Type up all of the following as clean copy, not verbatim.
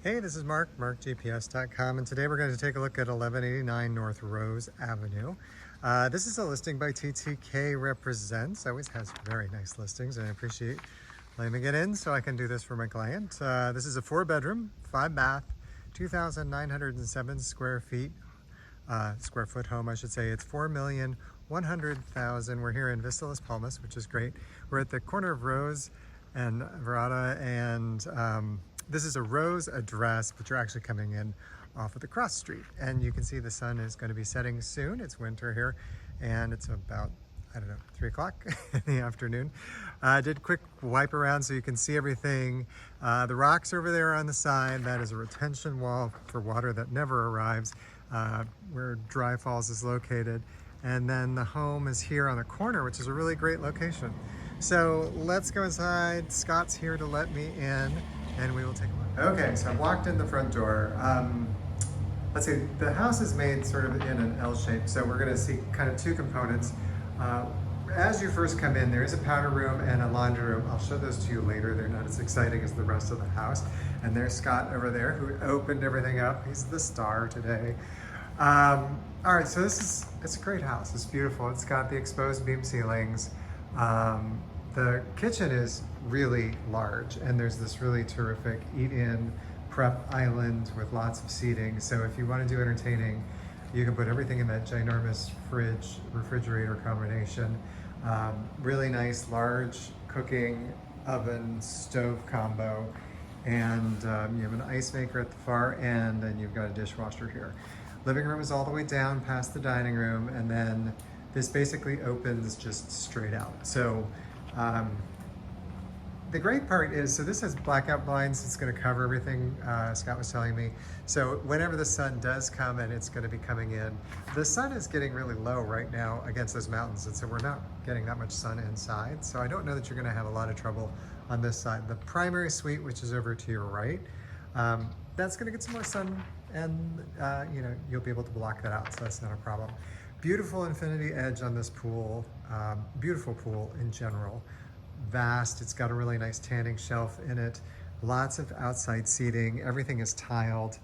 Hey, this is Mark, markgps.com, and today we're going to take a look at 1189 North Rose Avenue. This is a listing by TTK Represents. Always has very nice listings, and I appreciate letting me get in so I can do this for my client. This is a 4-bedroom, 5-bath, 2,907 square foot home, I should say. It's $4,100,000. We're here in Vista Las Palmas, which is great. We're at the corner of Rose and Verada, and this is a Rose address, but you're actually coming in off of the cross street. And you can see the sun is going to be setting soon. It's winter here, and it's about, I don't know, 3 o'clock in the afternoon. I did a quick wipe around so you can see everything. The rocks over there on the side, that is a retention wall for water that never arrives, where Dry Falls is located. And then the home is here on the corner, which is a really great location. So let's go inside. Scott's here to let me in, and we will take a look. Okay, so I walked in the front door. Let's see, the house is made sort of in an L shape, so we're gonna see kind of 2 components. As you first come in, there is a powder room and a laundry room. I'll show those to you later. They're not as exciting as the rest of the house. And there's Scott over there who opened everything up. He's the star today. All right, so it's a great house. It's beautiful. It's got the exposed beam ceilings. The kitchen is really large, and there's this really terrific eat-in prep island with lots of seating. So if you want to do entertaining, you can put everything in that ginormous refrigerator combination. Really nice large cooking oven stove combo, and you have an ice maker at the far end, and you've got a dishwasher here. Living room is all the way down past the dining room, and then this basically opens just straight out. So the great part is, so this has blackout blinds. It's going to cover everything, Scott was telling me. So whenever the sun does come, and it's going to be coming in, the sun is getting really low right now against those mountains, and so we're not getting that much sun inside. So I don't know that you're going to have a lot of trouble on this side. The primary suite, which is over to your right, that's going to get some more sun, and you'll be able to block that out, so that's not a problem. Beautiful infinity edge on this pool. Beautiful pool in general. Vast. It's got a really nice tanning shelf in it. Lots of outside seating. Everything is tiled.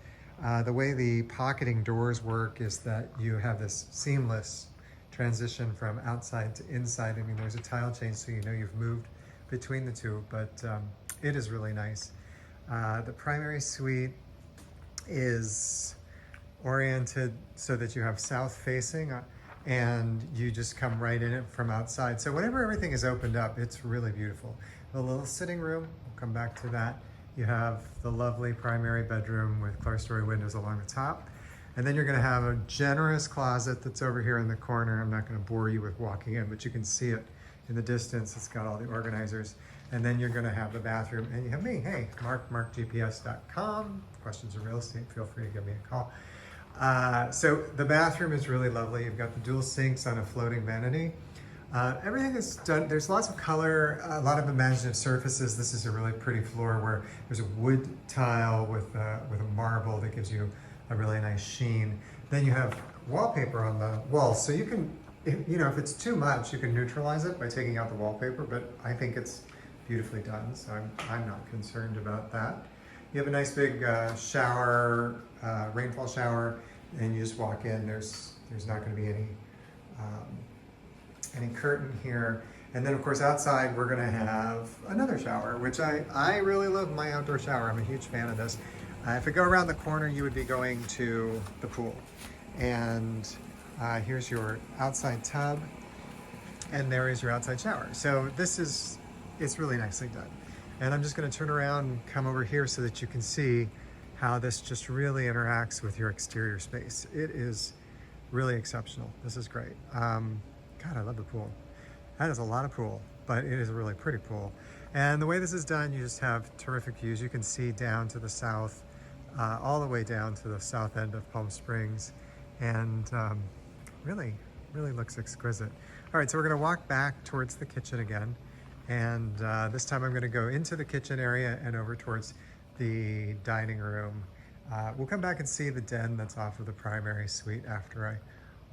The way the pocketing doors work is that you have this seamless transition from outside to inside. I mean, there's a tile change, so you know you've moved between the two, but it is really nice. The primary suite is oriented so that you have south facing, and you just come right in it from outside. So whenever everything is opened up, it's really beautiful. The little sitting room, we'll come back to that. You have the lovely primary bedroom with clerestory windows along the top. And then you're gonna have a generous closet that's over here in the corner. I'm not gonna bore you with walking in, but you can see it in the distance. It's got all the organizers. And then you're gonna have the bathroom, and you have me, hey, markgps.com. Questions of real estate, feel free to give me a call. So the bathroom is really lovely. You've got the dual sinks on a floating vanity. Everything is done. There's lots of color, a lot of imaginative surfaces. This is a really pretty floor where there's a wood tile with a marble that gives you a really nice sheen. Then you have wallpaper on the walls. So you can, if it's too much, you can neutralize it by taking out the wallpaper, but I think it's beautifully done, so I'm not concerned about that. You have a nice big shower, rainfall shower, and you just walk in. There's not going to be any curtain here. And then of course outside we're going to have another shower, which I really love my outdoor shower. I'm a huge fan of this. If we go around the corner, you would be going to the pool. And here's your outside tub, and there is your outside shower. So it's really nicely done. And I'm just going to turn around and come over here so that you can see how this just really interacts with your exterior space. It is really exceptional. This is great. God, I love the pool. That is a lot of pool, but it is a really pretty pool. And the way this is done, you just have terrific views. You can see down to the south, all the way down to the south end of Palm Springs, and really looks exquisite. All right, so we're going to walk back towards the kitchen again. And this time I'm going to go into the kitchen area and over towards the dining room. We'll come back and see the den that's off of the primary suite after I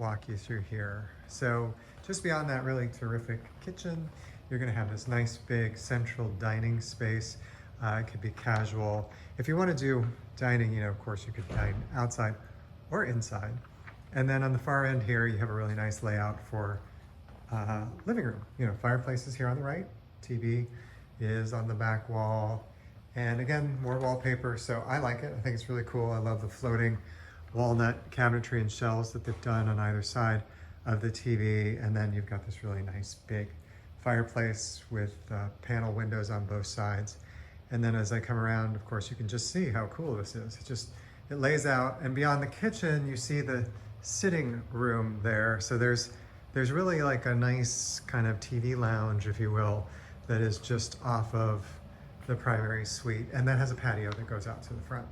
walk you through here. So just beyond that really terrific kitchen, you're going to have this nice big central dining space. It could be casual. If you want to do dining, you know, of course you could dine outside or inside. And then on the far end here, you have a really nice layout for living room. You know, fireplace is here on the right, TV is on the back wall, and again, more wallpaper, so I like it. I think it's really cool. I love the floating walnut cabinetry and shelves that they've done on either side of the TV, and then you've got this really nice big fireplace with panel windows on both sides. And then as I come around, of course, you can just see how cool this is. It lays out, and beyond the kitchen, you see the sitting room there. So there's really like a nice kind of TV lounge, if you will, that is just off of the primary suite, and that has a patio that goes out to the front.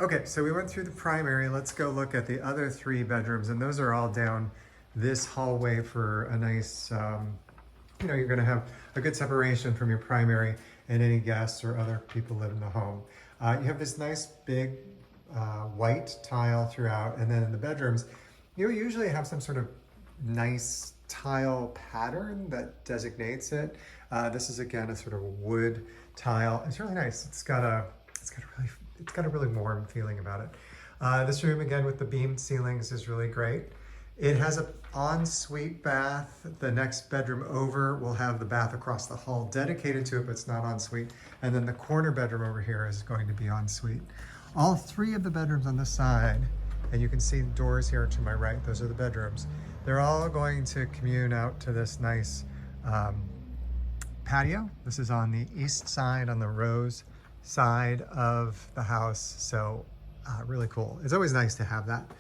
Okay, so we went through the primary. Let's go look at the other 3 bedrooms, and those are all down this hallway for a nice, you know, you're gonna have a good separation from your primary and any guests or other people live in the home. You have this nice big white tile throughout, and then in the bedrooms, you usually have some sort of nice tile pattern that designates it. This is again a sort of wood tile. It's really nice. It's got a really warm feeling about it. This room again with the beamed ceilings is really great. It has an ensuite bath. The next bedroom over will have the bath across the hall dedicated to it, but it's not ensuite. And then the corner bedroom over here is going to be ensuite. All 3 of the bedrooms on this side, and you can see doors here to my right, those are the bedrooms. They're all going to commune out to this nice patio. This is on the east side, on the rose side of the house, so really cool. It's always nice to have that.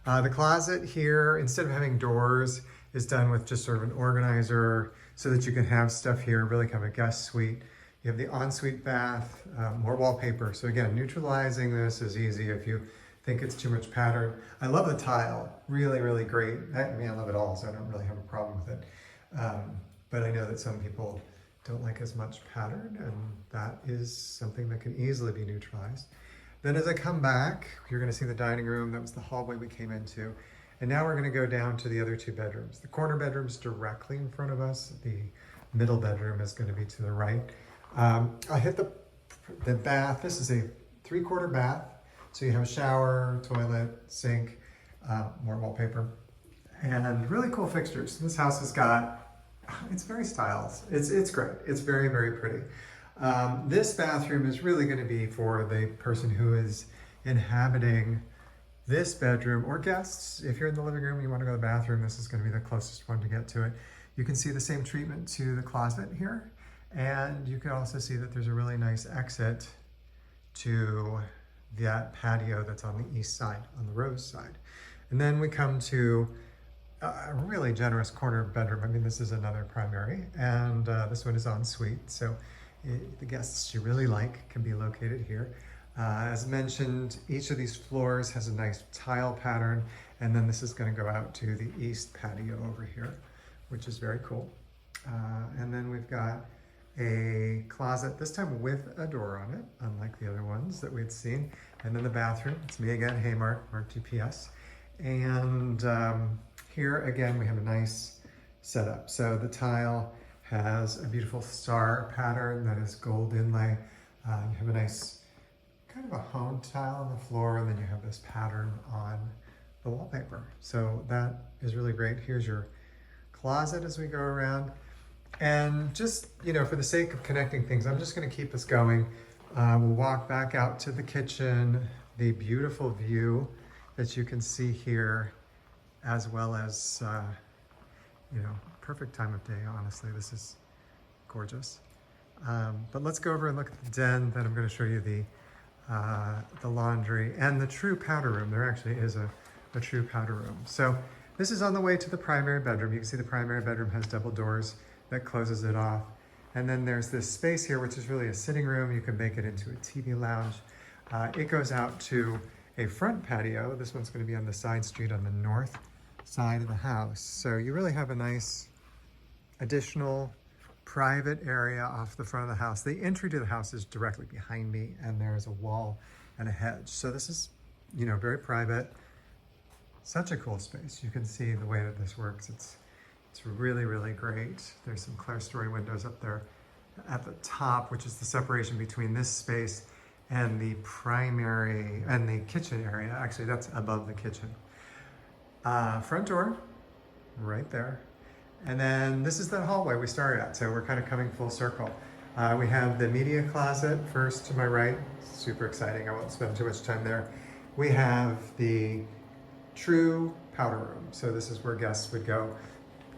The closet here, instead of having doors, is done with just sort of an organizer so that you can have stuff here, really kind of a guest suite. You have the ensuite bath, more wallpaper. So again, neutralizing this is easy if you think it's too much pattern. I love the tile, really, really great. I mean, I love it all, so I don't really have a problem with it. But I know that some people don't like as much pattern, and that is something that can easily be neutralized. Then as I come back, you're gonna see the dining room. That was the hallway we came into. And now we're gonna go down to the other 2 bedrooms. The corner bedroom's directly in front of us. The middle bedroom is gonna be to the right. I hit the bath. This is a 3/4 bath. So you have a shower, toilet, sink, more wallpaper, and really cool fixtures. This house has got, it's very styled. It's great. It's very, very pretty. This bathroom is really going to be for the person who is inhabiting this bedroom, or guests. If you're in the living room and you want to go to the bathroom, this is going to be the closest one to get to it. You can see the same treatment to the closet here, and you can also see that there's a really nice exit to that patio that's on the east side, on the rose side. And then we come to a really generous corner bedroom. I mean, this is another primary, and this one is en suite. So the guests you really like can be located here. As mentioned, each of these floors has a nice tile pattern, and then this is going to go out to the east patio over here, which is very cool. And then we've got a closet, this time with a door on it, unlike the other ones that we'd seen. And then the bathroom, it's me again, hey Mark GPS. And here again, we have a nice setup. So the tile has a beautiful star pattern that is gold inlay. You have a nice kind of a honed tile on the floor, and then you have this pattern on the wallpaper. So that is really great. Here's your closet as we go around. And just, you know, for the sake of connecting things, I'm just going to keep us going. We'll walk back out to the kitchen, the beautiful view that you can see here, as well as, you know, perfect time of day, honestly. This is gorgeous. But let's go over and look at the den. Then I'm going to show you the laundry and the true powder room. There actually is a true powder room. So this is on the way to the primary bedroom. You can see the primary bedroom has double doors that closes it off. And then there's this space here, which is really a sitting room. You can make it into a TV lounge. It goes out to a front patio. This one's going to be on the side street on the north side of the house. So you really have a nice additional private area off the front of the house. The entry to the house is directly behind me, and there is a wall and a hedge. So this is, you know, very private. Such a cool space. You can see the way that this works. It's really, really great. There's some clerestory windows up there at the top, which is the separation between this space and the primary and the kitchen area. Actually, that's above the kitchen. Front door, right there. And then this is the hallway we started at, so we're kind of coming full circle. We have the media closet first to my right, super exciting, I won't spend too much time there. We have the true powder room, so this is where guests would go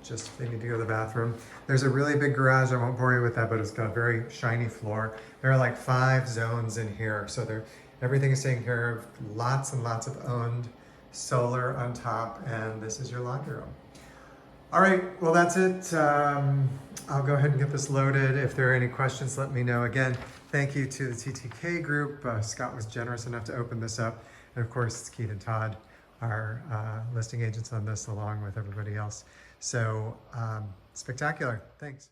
just if they need to go to the bathroom. There's a really big garage, I won't bore you with that, but it's got a very shiny floor. There are like 5 zones in here, so everything is taken care of, lots and lots of owned solar on top, and this is your laundry room. All right, well that's it. I'll go ahead and get this loaded. If there are any questions, let me know. Again, thank you to the TTK group. Scott was generous enough to open this up. And of course, it's Keith and Todd, our listing agents on this, along with everybody else. So spectacular, thanks.